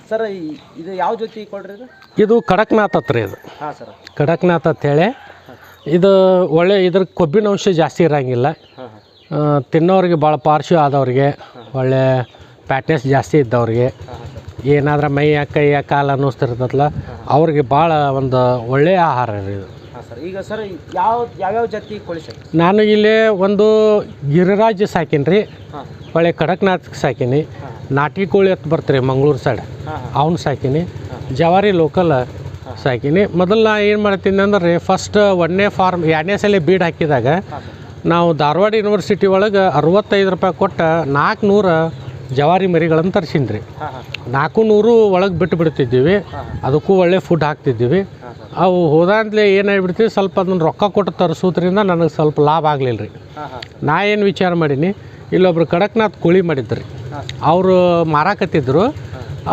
Sir ಇದು ಯಾವ ಜೊತೆ ಕೊಡ್ರಿ ಇದು ಕಡಕ್ನಾಥ್ ಹತ್ರ ಇದು. ಹಾಂ ಸರ್, ಕಡಕ್ನಾಥ್ ಅಂತೇಳಿ ಇದು ಒಳ್ಳೆ ಇದ್ರ ಕೊಬ್ಬಿನ ಅಂಶ ಜಾಸ್ತಿ ಇರೋಂಗಿಲ್ಲ. ತಿನ್ನೋರಿಗೆ ಭಾಳ ಪಾರ್ಶ್ವ ಆದವ್ರಿಗೆ, ಒಳ್ಳೆ ಪ್ಯಾಟ್ನೆಸ್ ಜಾಸ್ತಿ ಇದ್ದವ್ರಿಗೆ, ಏನಾದ್ರೂ ಮೈಯ ಕೈಯ ಕಾಲು ಅನ್ನಿಸ್ತಿರ್ತದಲ್ಲ ಅವ್ರಿಗೆ ಭಾಳ ಒಂದು ಒಳ್ಳೆಯ ಆಹಾರ ಇದು. ಈಗ ಸರ್ ಯಾವ್ಯಾವ ಜಾತಿ ಕೋಳಿ ಸರ್? ನಾನು ಇಲ್ಲಿ ಒಂದು ಗಿರಿರಾಜ್ ಸಾಕೀನಿ ರೀ, ಒಳ್ಳೆ ಕಡಕ್ನಾಥ್ ಸಾಕೀನಿ, ನಾಟಿ ಕೋಳಿ ಅಂತ ಬರ್ತೀರಿ ಮಂಗಳೂರು ಸೈಡ್ ಅವ್ನು ಸಾಕೀನಿ, ಜವಾರಿ ಲೋಕಲ್ ಸಾಕೀನಿ. ಮೊದಲು ನಾ ಏನು ಮಾಡ್ತೀನಿ ಅಂದ್ರೆ ಫಸ್ಟ್ 1ನೇ ಫಾರ್ಮ್ 2ನೇ ಸಲ ಬೀಡ್ ಹಾಕಿದಾಗ ನಾವು ಧಾರವಾಡ ಯೂನಿವರ್ಸಿಟಿ ಒಳಗೆ 65 ರೂಪಾಯಿ ಕೊಟ್ಟು 400 ಜವಾರಿ ಮರಿಗಳನ್ನು ತರಿಸೀನಿ ರೀ. 400 ಒಳಗೆ ಬಿಟ್ಟು ಬಿಡ್ತಿದ್ದೀವಿ, ಅದಕ್ಕೂ ಒಳ್ಳೆ ಫುಡ್ ಹಾಕ್ತಿದ್ದೀವಿ. ಅವು ಹೋದಾಂತಲೇ ಏನಾಗ್ಬಿಡ್ತೀವಿ, ಸ್ವಲ್ಪ ಅದನ್ನು ರೊಕ್ಕ ಕೊಟ್ಟು ತರಿಸೋದ್ರಿಂದ ನನಗೆ ಸ್ವಲ್ಪ ಲಾಭ ಆಗಲಿಲ್ಲ ರೀ. ನಾ ಏನು ವಿಚಾರ ಮಾಡೀನಿ, ಇಲ್ಲೊಬ್ರು ಕಡಕ್ನಾಥ್ ಕೋಳಿ ಮಾಡಿದ್ರಿ, ಅವರು ಮಾರಾಕತ್ತಿದ್ರು.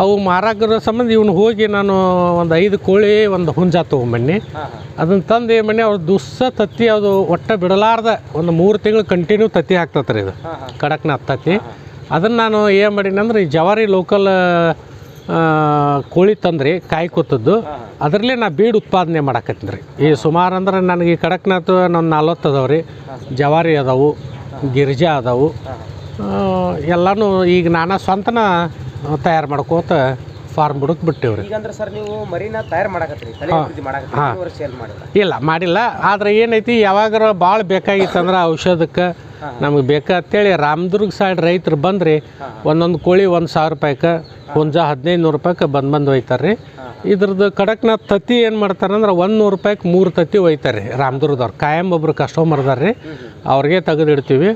ಅವು ಮಾರಾಕರ ಸಂಬಂಧ ಇವನು ಹೋಗಿ ನಾನು ಒಂದು 5 ಕೋಳಿ ಒಂದು ಹುಂಜ ತೊಗೊಂಬನ್ನಿ, ಅದನ್ನು ತಂದು ಏನು ಮಾಡಿ ಅವ್ರು ತತ್ತಿ ಅದು ಒಟ್ಟು ಬಿಡಲಾರ್ದ ಒಂದು 3 ತಿಂಗಳು ಕಂಟಿನ್ಯೂ ತತ್ತಿ ಹಾಕ್ತತ್ರಿ ಇದು ಕಡಕ್ನಾಥ್ ತತ್ತಿ. ಅದನ್ನು ನಾನು ಏನು ಮಾಡೀನಿ ಅಂದ್ರೆ ಈ ಜವಾರಿ ಲೋಕಲ್ ಕೋಳಿ ತಂದ್ರಿ ಕಾಯಿ ಕೂತದ್ದು, ಅದರಲ್ಲೇ ನಾ ಬೀಡ್ ಉತ್ಪಾದನೆ ಮಾಡಾಕತ್ತೀನಿ ರೀ. ಈ ಸುಮಾರು ಅಂದ್ರೆ ನನಗೆ ಈ ಕಡಕ್ನಾಥ್ ನನ್ನ 40 ಅದಾವೆ ರೀ, ಜವಾರಿ ಅದಾವು, ಗಿರಿಜಾ ಅದಾವು, ಎಲ್ಲನೂ ಈಗ ನಾನು ಸ್ವಂತನ ತಯಾರು ಮಾಡ್ಕೋತ ಫಾರ್ಮ್ ಬಿಡಕ್ಕೆ ಬಿಟ್ಟಿವ್ರಿ. ಈಗಂದ್ರೆ ಸರ್ ನೀವು ಮರಿನ ತಯಾರು ಮಾಡಾಕತ್ತೀರಿ, ಇಲ್ಲ ಮಾಡಿಲ್ಲ. ಆದ್ರೆ ಏನೈತಿ, ಯಾವಾಗಾರ ಭಾಳ ಬೇಕಾಗಿತ್ತಂದ್ರೆ ಔಷಧಕ್ಕೆ ನಮಗೆ ಬೇಕಾಗ್ತೇಳಿ ರಾಮದುರ್ಗ ಸೈಡ್ ರೈತರು ಬಂದ್ರಿ ಒಂದೊಂದು ಕೋಳಿ 1000 ರೂಪಾಯಿಗೆ, ಹುಂಜ 1500 ರೂಪಾಯಿಗೆ ಬಂದು ಒಯ್ತಾರೆ ರೀ. ಇದ್ರದ್ದು ಕಡಕ್ನಾಥ್ ತತ್ತಿ ಏನು ಮಾಡ್ತಾರಂದ್ರೆ 100 ರೂಪಾಯಿಗೆ 3 ತತ್ತಿ ಒಯ್ತಾರೆ ರೀ ರಾಮದುರ್ಗದವ್ರು. ಕಾಯಂ ಒಬ್ರು ಕಸ್ಟಮರ್ ಅದಾರ ರೀ, ಅವ್ರಿಗೆ ತೆಗೆದಿಡ್ತೀವಿ.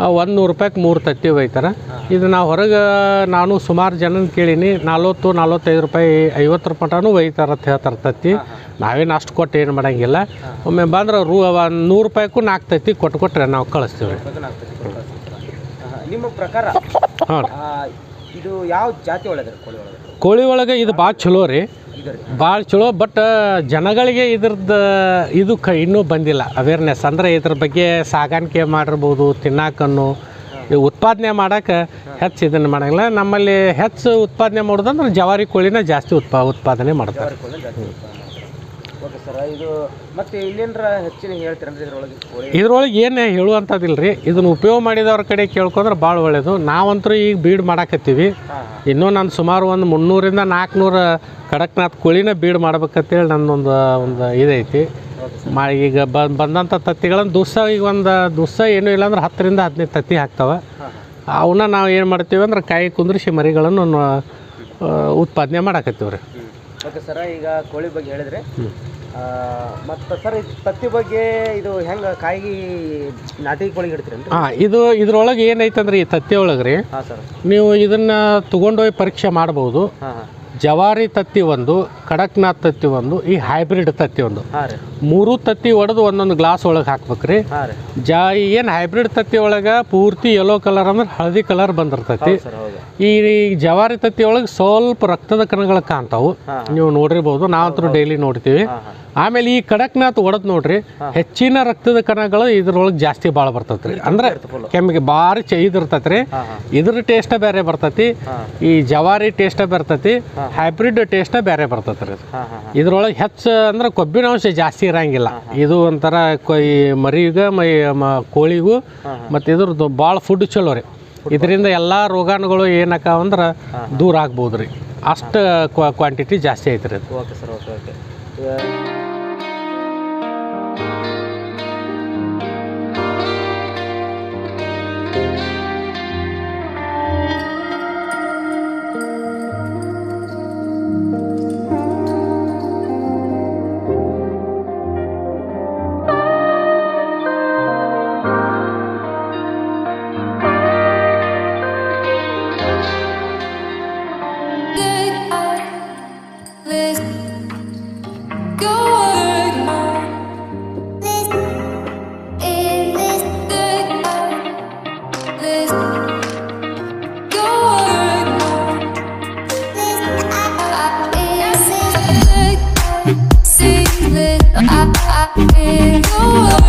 100 ರೂಪಾಯಿಗೆ 3 ತತ್ತಿ ಒಯ್ತಾರೆ. ಇದು ನಾವು ಹೊರಗೆ ನಾನು ಸುಮಾರು ಜನನ ಕೇಳೀನಿ, 40-45 ರೂಪಾಯಿ 50 ರೂಪಾಯಿನೂ ಒಯ್ತಾರೆ ಅಂತ ಹೇಳ್ತಾರೆ ತತ್ತಿ. ನಾವೇನು ಅಷ್ಟು ಕೊಟ್ಟು ಏನು ಮಾಡೋಂಗಿಲ್ಲ. ಒಮ್ಮೆ ಬಂದ್ರೆ 100 ರೂಪಾಯಿಗೂ 4 ತತ್ತಿ ಕೊಟ್ಟರೆ ನಾವು ಕಳಿಸ್ತೀವಿ ರೀ. ನಿಮ್ಮ ಪ್ರಕಾರ ಹಾಂ, ಇದು ಯಾವ ಜಾತಿ ಒಳಗೆ ಕೋಳಿ ಒಳಗೆ ಇದು ಭಾಳ ಚಲೋ ರೀ, ಭಾಳ ಚಲೋ. ಬಟ್ ಜನಗಳಿಗೆ ಇದ್ರದ್ದು ಇದು ಇನ್ನೂ ಬಂದಿಲ್ಲ ಅವೇರ್ನೆಸ್. ಅಂದರೆ ಇದ್ರ ಬಗ್ಗೆ ಸಾಗಾಣಿಕೆ ಮಾಡಿರ್ಬೋದು, ತಿನ್ನಾಕನ್ನು ಉತ್ಪಾದನೆ ಮಾಡೋಕೆ ಹೆಚ್ಚು ಇದನ್ನು ಮಾಡೋಂಗಿಲ್ಲ. ನಮ್ಮಲ್ಲಿ ಹೆಚ್ಚು ಉತ್ಪಾದನೆ ಮಾಡೋದಂದ್ರೆ ಜವಾರಿ ಕೋಳಿನ ಜಾಸ್ತಿ ಉತ್ಪಾದನೆ ಮಾಡ್ತಾರೆ. ಓಕೆ ಸರ್, ಇದು ಮತ್ತೆ ಇನ್ನೇನರ ಹೆಚ್ಚಿನ ಹೇಳ್ತೀರಂದ್ರೆ ಇದ್ರೊಳಗೆ ಏನು ಹೇಳುವಂಥದ್ದಿಲ್ಲ ರೀ. ಇದನ್ನು ಉಪಯೋಗ ಮಾಡಿದವ್ರ ಕಡೆ ಕೇಳ್ಕೊಂಡ್ರೆ ಭಾಳ ಒಳ್ಳೆಯದು. ನಾವಂತರೂ ಈಗ ಬೀಡ್ ಮಾಡಾಕತ್ತೀವಿ. ಇನ್ನೂ ನಾನು ಸುಮಾರು ಒಂದು 300-400 ಕಡಕ್ನಾಥ್ ಕೋಳಿನ ಬೀಡ್ ಮಾಡ್ಬೇಕಂತೇಳಿ ನನ್ನೊಂದು ಇದೈತಿ. ಈಗ ಬಂದಂಥ ತತ್ತಿಗಳನ್ನು ಈಗ ಒಂದು ಏನೂ ಇಲ್ಲ ಅಂದ್ರೆ 10-15 ತತ್ತಿ ಆಗ್ತಾವೆ. ಅವನ್ನ ನಾವು ಏನು ಮಾಡ್ತೀವಿ ಅಂದ್ರೆ ಕಾಯಿ ಕುಂದ್ರಿಸಿ ಮರಿಗಳನ್ನು ಉತ್ಪಾದನೆ ಮಾಡಾಕತ್ತೀವಿ ರೀ. ಓಕೆ ಸರ್, ಈಗ ಕೋಳಿ ಬಗ್ಗೆ ಹೇಳಿದ್ರೆ ಮತ್ತು ಸರ್ ತತ್ತಿ ಬಗ್ಗೆ ಇದು ಹೆಂಗೆ ಕಾಯಿಗೆ ನಾಟಿ ಕೋಳಿಗೆ ಇಡ್ತೀರಿ? ಇದ್ರೊಳಗೆ ಏನೈತಂದ್ರೆ ಈ ತತ್ತಿ ಒಳಗೆ ರೀ, ನೀವು ಇದನ್ನು ತೊಗೊಂಡೋಗಿ ಪರೀಕ್ಷೆ ಮಾಡ್ಬೋದು. ಜವಾರಿ ತತ್ತಿ ಒಂದು, ಕಡಕ್ನಾಥ್ ತತ್ತಿ ಒಂದು, ಈ ಹೈಬ್ರಿಡ್ ತತ್ತಿ ಒಂದು, 3 ತತ್ತಿ ಒಡೆದು ಒಂದೊಂದು ಗ್ಲಾಸ್ ಒಳಗೆ ಹಾಕ್ಬೇಕ್ರಿ. ಏನು ಹೈಬ್ರಿಡ್ ತತ್ತಿ ಒಳಗೆ ಪೂರ್ತಿ ಯೆಲ್ಲೋ ಕಲರ್ ಅಂದ್ರೆ ಹಳದಿ ಕಲರ್ ಬಂದಿರ್ತೈತಿ. ಈ ಜವಾರಿ ತತ್ತಿ ಒಳಗೆ ಸ್ವಲ್ಪ ರಕ್ತದ ಕಣಗಳು ಕಾಣ್ತಾವು, ನೀವು ನೋಡಿರ್ಬೋದು, ನಾವಂತರೂ ಡೈಲಿ ನೋಡ್ತೀವಿ. ಆಮೇಲೆ ಈ ಕಡಕ್ನಾಥ್ ಒಡೆದು ನೋಡ್ರಿ, ಹೆಚ್ಚಿನ ರಕ್ತದ ಕಣಗಳು ಇದ್ರೊಳಗೆ ಜಾಸ್ತಿ ಭಾಳ ಬರ್ತೈತ್ರಿ. ಅಂದ್ರೆ ಕೆಮ್ಮಿಗೆ ಭಾರಿ ಇದಿರ್ತೈತ್ರಿ. ಇದ್ರ ಟೇಸ್ಟ ಬೇರೆ ಬರ್ತೈತಿ, ಈ ಜವಾರಿ ಟೇಸ್ಟ ಬರ್ತೈತಿ, ಹೈಬ್ರಿಡ್ ಟೇಸ್ಟ ಬೇರೆ ಬರ್ತೈತ್ರಿ. ಇದ್ರೊಳಗೆ ಹೆಚ್ಚು ಅಂದ್ರೆ ಕೊಬ್ಬಿನ ಅಂಶ ಜಾಸ್ತಿ ಇರಂಗಿಲ್ಲ. ಇದು ಒಂಥರ ಈ ಮರಿಗೂ ಕೋಳಿಗೂ ಮತ್ತು ಇದ್ರದ್ದು ಭಾಳ ಫುಡ್ ಚಲೋ ರೀ. ಇದರಿಂದ ಎಲ್ಲ ರೋಗಾಣುಗಳು ಏನಕ್ಕ ಅಂದ್ರೆ ದೂರ ಆಗ್ಬೋದು ರೀ. ಅಷ್ಟು ಕ್ವಾಂಟಿಟಿ ಜಾಸ್ತಿ ಐತ್ರಿ ಅದು. Okay sir, okay okay. I